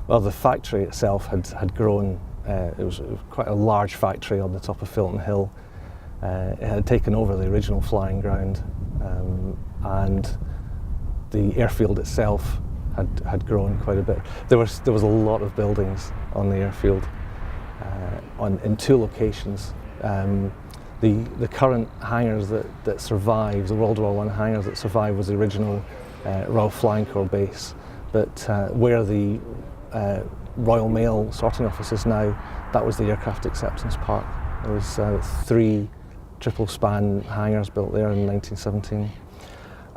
Well, the factory itself had grown. It was quite a large factory on the top of Filton Hill. It had taken over the original flying ground, and the airfield itself had grown quite a bit. There was a lot of buildings on the airfield in two locations. The current hangars that survive, the World War I hangars that survive, was the original Royal Flying Corps base. But where the Royal Mail sorting office is now, that was the Aircraft Acceptance Park. There was 3 triple-span hangars built there in 1917.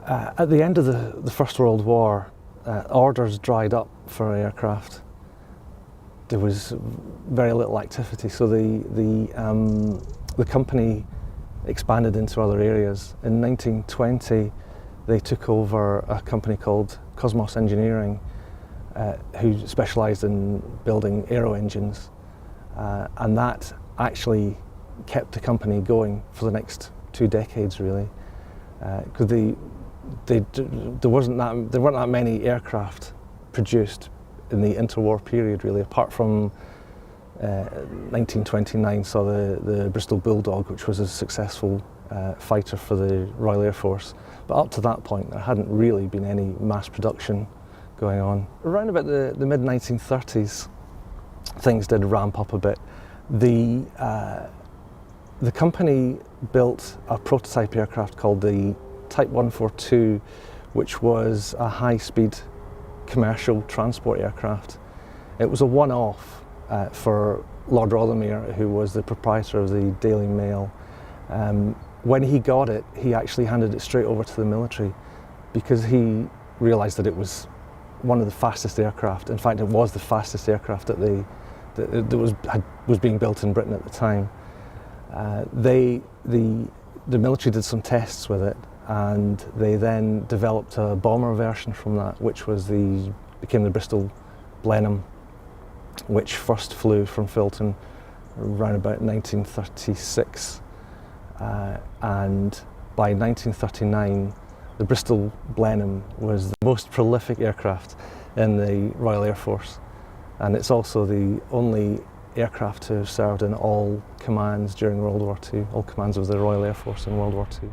At the end of the First World War, orders dried up for aircraft. There was very little activity, so the company expanded into other areas. In 1920, they took over a company called Cosmos Engineering, who specialised in building aero engines, and that actually kept the company going for the next 2 decades, really, because there weren't that many aircraft produced in the interwar period, really, apart from 1929 saw the Bristol Bulldog, which was a successful fighter for the Royal Air Force. But up to that point, there hadn't really been any mass production going on. Around about the mid-1930s, things did ramp up a bit. The company built a prototype aircraft called the Type 142, which was a high-speed commercial transport aircraft. It was a one-off for Lord Rothermere, who was the proprietor of the Daily Mail. When he got it, he actually handed it straight over to the military because he realised that it was one of the fastest aircraft. In fact, it was the fastest aircraft that was being built in Britain at the time. The military did some tests with it, and they then developed a bomber version from that, which became the Bristol Blenheim, which first flew from Filton around about 1936. And by 1939, the Bristol Blenheim was the most prolific aircraft in the Royal Air Force, and it's also the only aircraft to have served in all commands during World War II, all commands of the Royal Air Force in World War II.